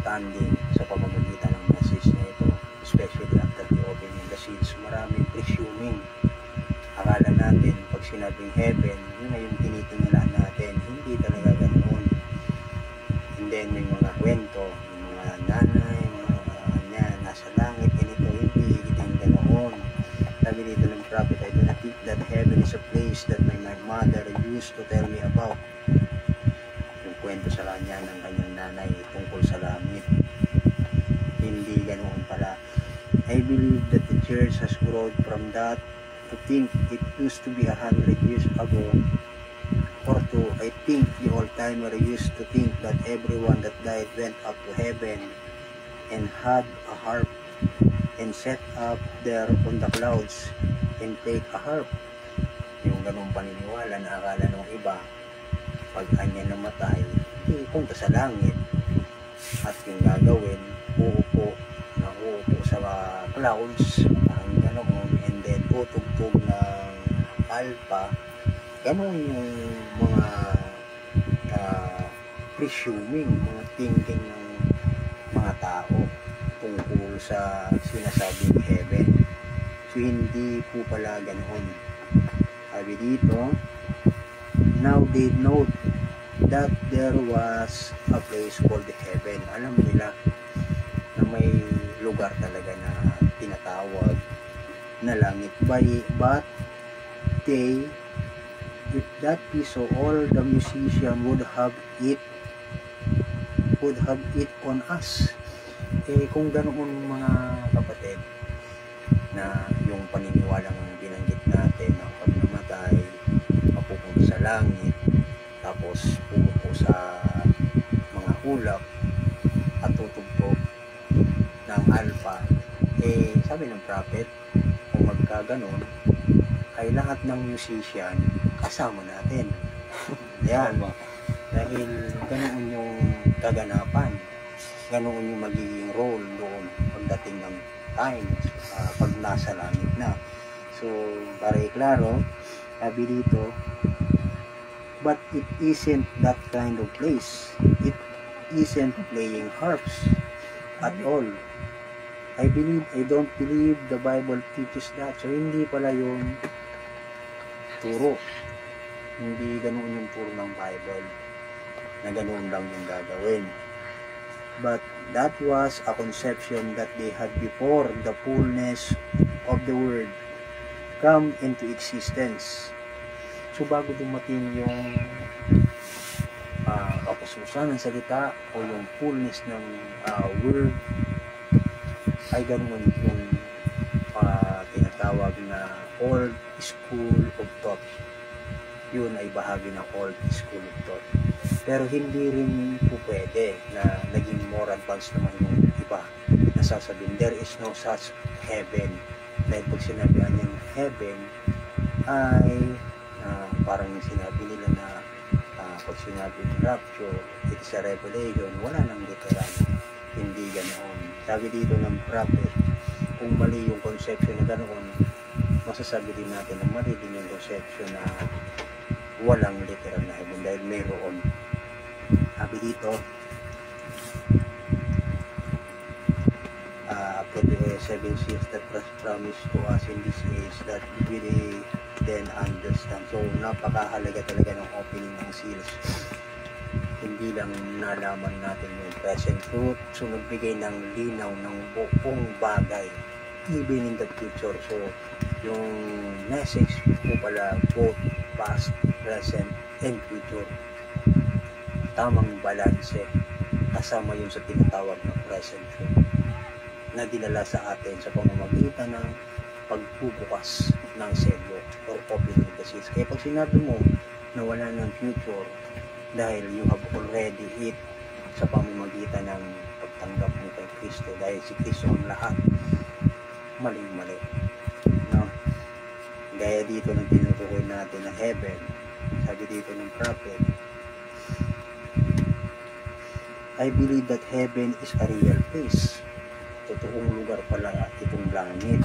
understanding sa pamamagitan ng message na ito, especially after the opening the seals. Maraming presuming. Akala natin pag sinabing heaven, yun na yung tinitingnan natin. Hindi talaga ganoon. And then may mga kwento, yung mga nanay, mga nasa langit, ganito, hindi ganoon. Sabi dito ng prophet, I do not think that heaven is a place that my mother used to tell me about. Yung kwento sa kanya ng kanyang nanay tungkol sa langit. Hindi ganoon pala. I believe that the church has grown from that to think it used to be 100 years ago, or to, I think the old-timer used to think that everyone that died went up to heaven and had a harp and set up there on the clouds and played a harp. Yung ganung paniniwala na akala ng iba, pag kanya namatay, punta sa langit, at yung gagawin, uupo sa clouds, ang ganoon, and then tutugtog ng alpa. Ganon yung mga presuming, mga thinking ng mga tao tungkol sa sinasabing heaven. So hindi po pala ganoon. Sabi dito, now they know that there was a place called heaven. Alam nila na may lugar talaga na tinatawag na langit. But they, if that is so, all the musician would have it on us. Kung ganoon mga kapatid, na yung paniniwalang binanggit natin na pag namatay mapupunta sa langit, tapos pupunta sa mga ulap at tutugtog ng alpha, sabi ng prophet, kung magkaganon ay lahat ng musician kasama natin. Yan. Dahil ganoon yung kaganapan, ganoon yung magiging role doon pagdating ng time, pag nasa langit na. So, para iklaro, sabi dito, but it isn't that kind of place. It isn't playing harps at all. I don't believe the Bible teaches that. So, hindi pala yung turo. Hindi ganoon yung turo ng Bible, na ganoon lang yung gagawin. But that was a conception that they had before the fullness of the word come into existence. So bago dumating yung kapususan ng salita o yung fullness ng word, ay ganoon yung tinatawag na old school of thought. Yun ay bahagi ng old school of thought. Pero hindi rin po pwede na naging more advanced naman yung iba na sasabihin, there is no such heaven. Dahil pag sinabihan niya heaven, ay parang sinabi nila na pag sinabi ng rapture, it is a revelation, wala nang literal. Hindi ganoon. Sabi dito ng prophet, kung mali yung conception na ganoon, masasabi din natin na mali din yung conception na walang literal na heaven dahil mayroon. Sabi dito, after the 7 seals that was promised to us in this age, that we then understand. So, napakahalaga talaga ng opening ng seals. Hindi lang nalaman natin yung present truth, so nagbigay ng linaw ng buong bagay, even in the future. So, yung message po pala, both past, present, and future. Tamang balanse, kasama yun sa tinatawag na present truth na dinala sa atin sa pamamagitan ng pagbubukas ng selyo or opening the seals. Kaya pag sinabi mo na wala ng future dahil you have already it sa pamamagitan ng pagtanggap mo kay Kristo, dahil si Kristo ang lahat, mali-mali. No? Gaya dito ng tinutukoy natin na heaven, sabi dito ng prophet, I believe that heaven is a real place. Totoong lugar pala itong langit.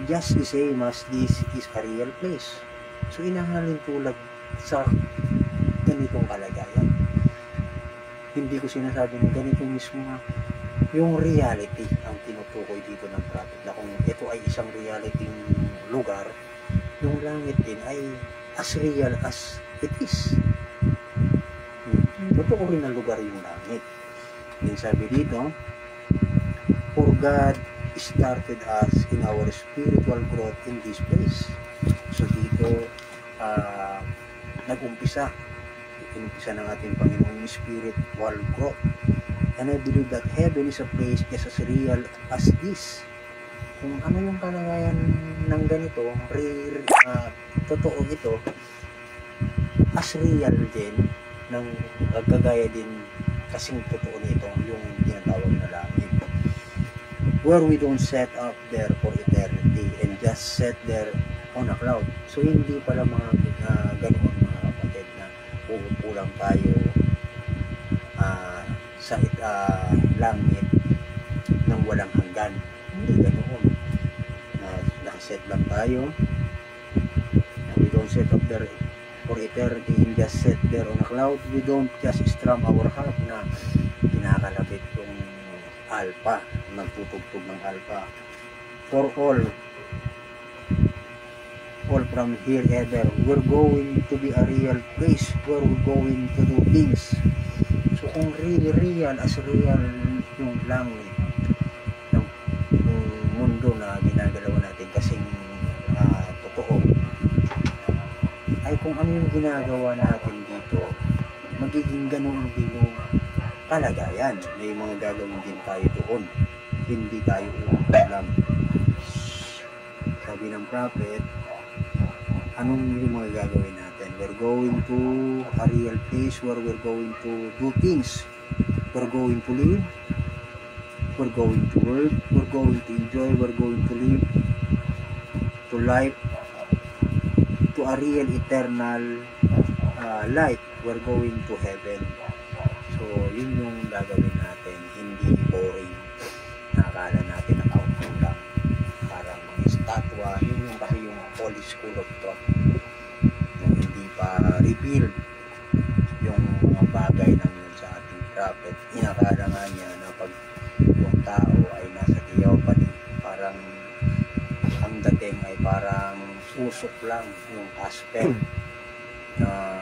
Just the same as this is a real place. So, inahalin tulad sa ganitong kalagayan. Hindi ko sinasabi na ganito mismo nga. Yung reality ang tinutukoy dito ng prophet na kung ito ay isang reality lugar, yung langit din ay as real as it is. Totoo rin ang lugar yung langit. Yung sabi dito, for God started us in our spiritual growth in this place. So dito, nag-umpisa ng ating Panginoong spiritual growth. And I believe that heaven is a place just as real as this. Kung ano yung kalagayan ng ganito, totoo ito, as real din, ng kagaya din kasing totoo nito, yung tinatawag na langit. Where we don't set up there for eternity and just set there on a cloud. So hindi pala mga ganoon mga kapatid na uupo lang tayo sa langit ng walang hanggan. Hindi ganoon. Nakaset lang tayo. We don't set up there for eternity and just set there on a cloud. We don't just strum our harp na kinakalabit yung alpha, nagtutugtog ng alpha. For all from here ever, we're going to be a real place where we're going to do things. So kung really real as real yung langit ng mundo na ginagalaw natin kasing totoo, ay kung ano yung ginagawa natin dito, magiging ganoon din yung kalagayan. May mga gagawin din tayo doon, hindi tayo lang. Sabi ng prophet, anong yung mga gagawin natin? We're going to a real place where we're going to do things. We're going to live. We're going to work. We're going to enjoy. We're going to live to life, to a real eternal life. We're going to heaven. So, yun yung gagawin natin. Hindi boring. Nakakala natin ang outcome lang. Parang mga estatwa. Yun yung kasi yung Holy School of Thought. Hindi pa revealed yung mga bagay na yun sa ating prophet. Inakala nga niya na pag yung tao ay nasa theophany, parang ang dating ay parang usok lang yung aspect na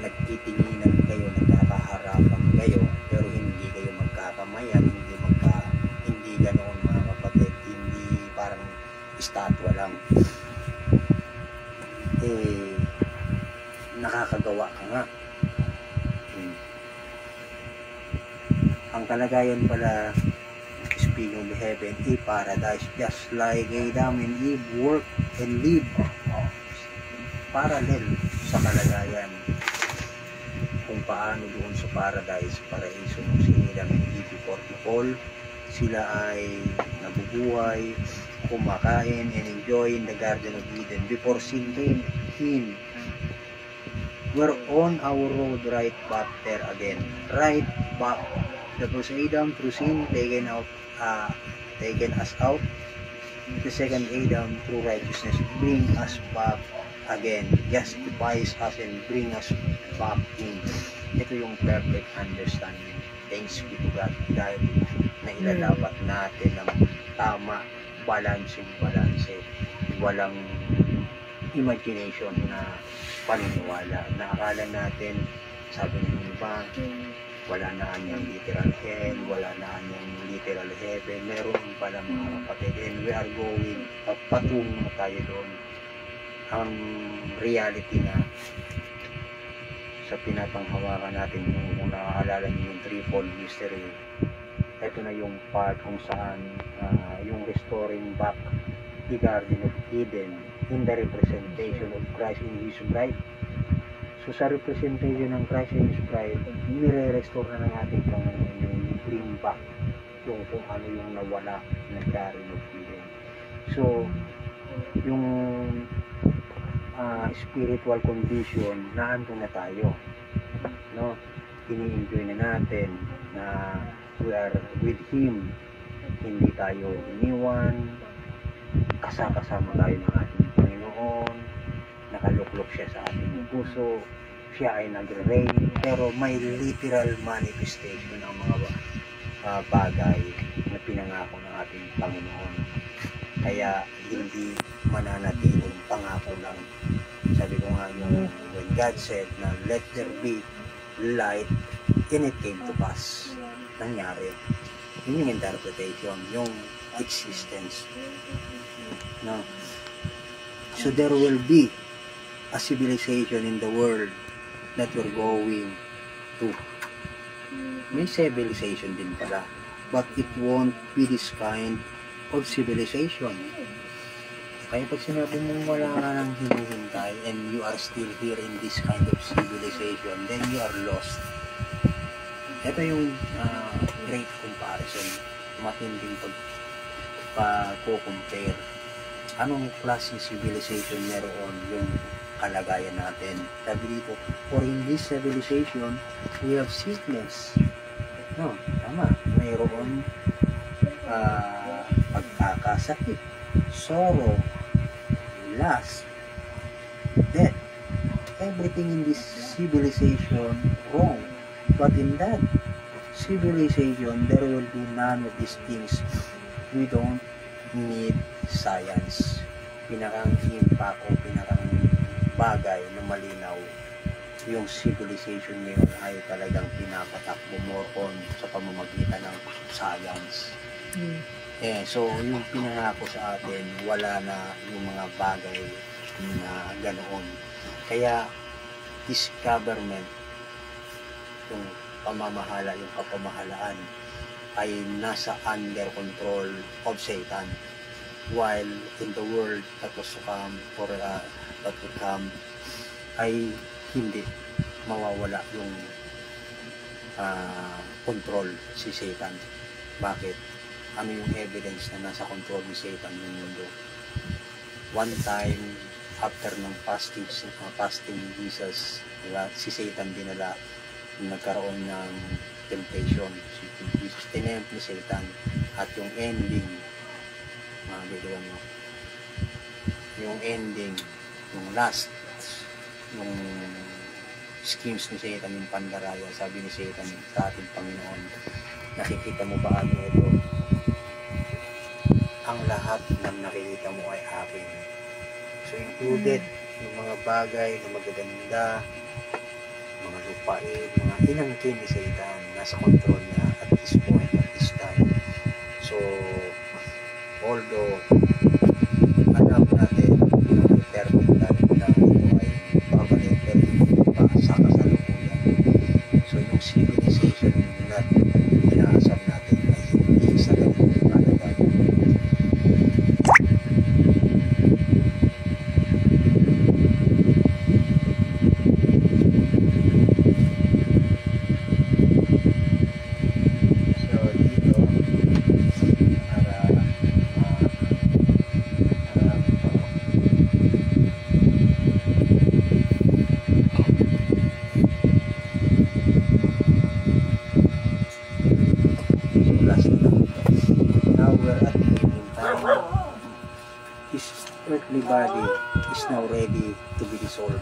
nagtitinginan kayo, nagkakaharapan kayo, pero hindi kayo magkakamayan, hindi ganoon mga kapatid, hindi parang estatwa lang. Nakakagawa ka nga. Ang kalagayan pala, speaking of heaven, a paradise, just like Adam and Eve work and live parallel sa kalagayan kung paano doon sa paradise, paraiso ng si Adam and Eve before the fall, sila ay nabubuhay, kumakain and enjoy in the Garden of Eden before sin came in. We're on our road right back there again, right back. The first Adam through sin taken us out. The second Adam through righteousness bring us back again, justifies us and bring us back in. Ito yung perfect understanding. Thanks be to God dahil nailalapat natin ng tama, balance, walang imagination na paniniwala. Nakakala natin, sabi ng iba, wala na anyang literal hell, wala na anyang literal heaven. Meron pala mga kapatid, and we are going, patungo na tayo doon. Ang reality na sa pinapanghawakan natin, kung nakaalala niyo yung threefold mystery, ito na yung part kung saan yung restoring back the Garden of Eden in the representation of Christ in His bride. So sa representation ng Christ in His bride, nire-restore na ng ating Panginoon yung bring back yung kung ano yung nawala ng Garden of Eden. So yung spiritual condition na ando na tayo, no? Ini-enjoy na natin na we are with Him, hindi tayo iniwan, kasama tayo ng ating Panginoon, nakaluklok siya sa ating puso, siya ay nagre-reign, pero may literal manifestation ng mga bagay na pinangako ng ating Panginoon. Kaya hindi mananatiling pangako lang. Sabi ko nga yung when God said na let there be light, and it came to pass. Nangyari. Yun yung interpretation, yung existence. No? So there will be a civilization in the world that we're going to. May civilization din pala, but it won't be this kind of civilization. Kaya pag sinabi mo wala ka nang hinihintay and you are still here in this kind of civilization, then you are lost. Ito yung great comparison, matinding pagko-compare. Anong klaseng civilization meron yung kalagayan natin? Sabi dito, for in this civilization, we have sickness. No, tama. Mayroon pagkakasakit, sorrow, lust, death. Everything in this civilization wrong. But in that civilization, there will be none of these things. We don't need science. Pinakang impact o pinakang bagay na malinaw yung civilization ngayon ay talagang pinapatakbo more on sa pamamagitan ng science. So yung pinangako sa atin, wala na yung mga bagay na ganoon. Kaya this government, yung pamamahala, yung kapamahalaan ay nasa under control of Satan, while in the world that was to come or that would come ay hindi mawawala yung control si Satan. Bakit? Ano yung evidence na nasa control ni Satan yung mundo? One time after ng fasting ni Jesus, diba, si Satan dinala, nagkaroon ng temptation. Si Jesus tinempt ni Satan, at yung ending, bigyan mo, yung ending, yung last, yung schemes ni Satan, yung pandaraya. Sabi ni Satan sa ating Panginoon, nakikita mo ba ano ito? Ang lahat ng nakikita mo ay akin. So included yung mga bagay na magaganda, mga lupain, mga inangkin ni Satan, nasa control niya at this point, at this time. So although alam natin yung perfect time na ito ay babalik, pero pa sa kasalukuyan. So yung civilization na inaasam natin ay hindi sa ganitong kalagayan. Body is now ready to be dissolved.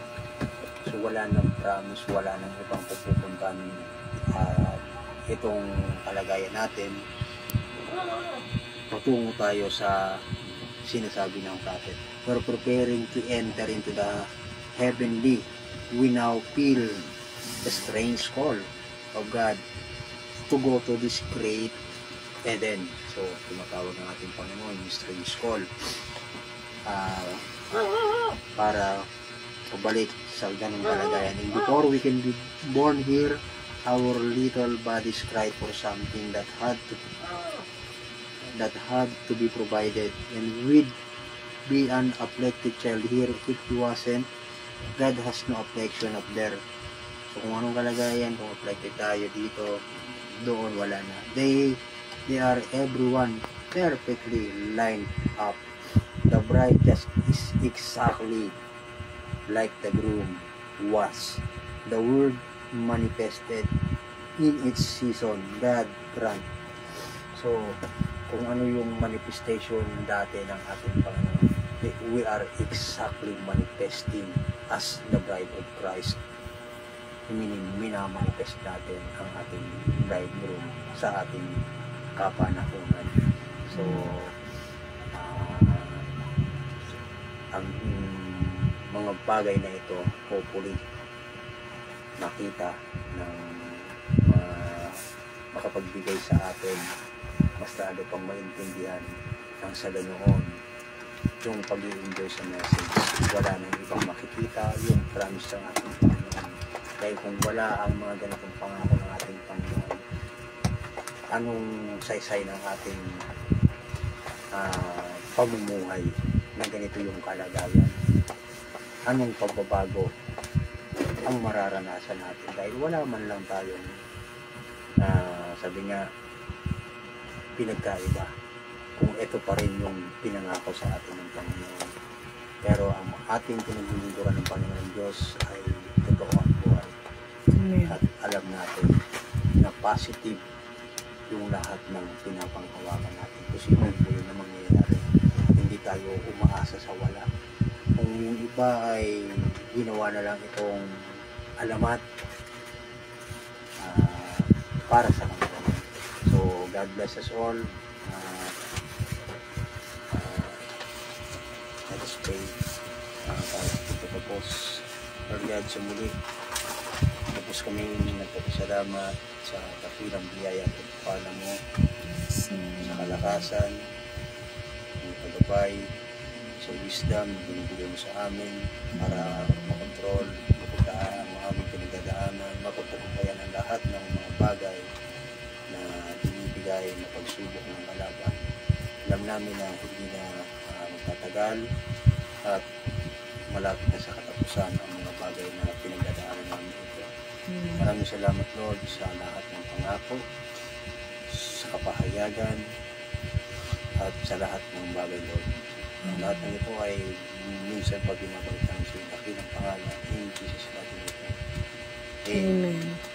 So wala nang promise, wala nang ibang pupuntahan. Itong kalagayan natin, patungo tayo sa sinasabi ng prophet. We're preparing to enter into the heavenly. We now feel the strange call of God to go to this great Eden. So tumatawag ng ating Panginoon yung strange call. Para pabalik sa ganung kalagayan. And before we can be born here, our little bodies cried for something that had to be provided, and we'd be an afflicted child here if it wasn't. God has no affliction up there. So kung anong kalagayan, kung afflicted tayo dito, doon wala na. They are everyone perfectly lined up. The bride just is exactly like the groom was. The word manifested in its season, God grant. So, kung ano yung manifestation dati ng ating Panginoon, we are exactly manifesting as the bride of Christ. minamanifest natin ang ating bridegroom sa ating kapanahunan. So, ang mga bagay na ito, hopefully, makita ng makapagbigay sa atin, mas lalo pang maintindihan ng sa ganoon yung pag-i-enjoy sa message. Wala nang ibang makikita yung promise ng ating Panginoon. Dahil kung wala ang mga ganitong pangako ng ating Panginoon, anong saysay ng ating pamumuhay na ganito yung kalagayan? Anong pagbabago ang mararanasan natin? Dahil wala man lang tayong sabi nga, pinagkaiba kung ito pa rin yung pinangako sa atin ng Panginoon. Pero ang ating pinaglilingkuran ng Panginoon Diyos ay totoo ang buhay. Amen. At alam natin na positive yung lahat ng pinapanghawakan natin. Posible po yun na mangyayari. Hindi tayo umaasa sa wala. Kung yung iba ay ginawa na lang itong alamat para sa kanila. So, God bless us all. Let us pray para tapos. Lord God, sa muli, tapos kami nagpapasalamat sa kapilang biyaya at pagpapala mo, sa kalakasan, ng pagabay, sa wisdom na binibigay mo sa amin para makontrol, mapuntaan ang aming pinagdadaanan, mapagtagumpayan ang lahat ng mga bagay na binibigay na pagsubok ng kalaban. Alam namin na hindi na magtatagal at malapit na sa katapusan ang mga bagay na pinagdadaanan namin ito. Maraming salamat, Lord, sa lahat ng pangako, sa kapahayagan, at sa lahat ng bagay, Lord. Ang lahat ng ito ay minsan pa binabalitan sa dakilang pangalan in Jesus' name. Amen. Amen.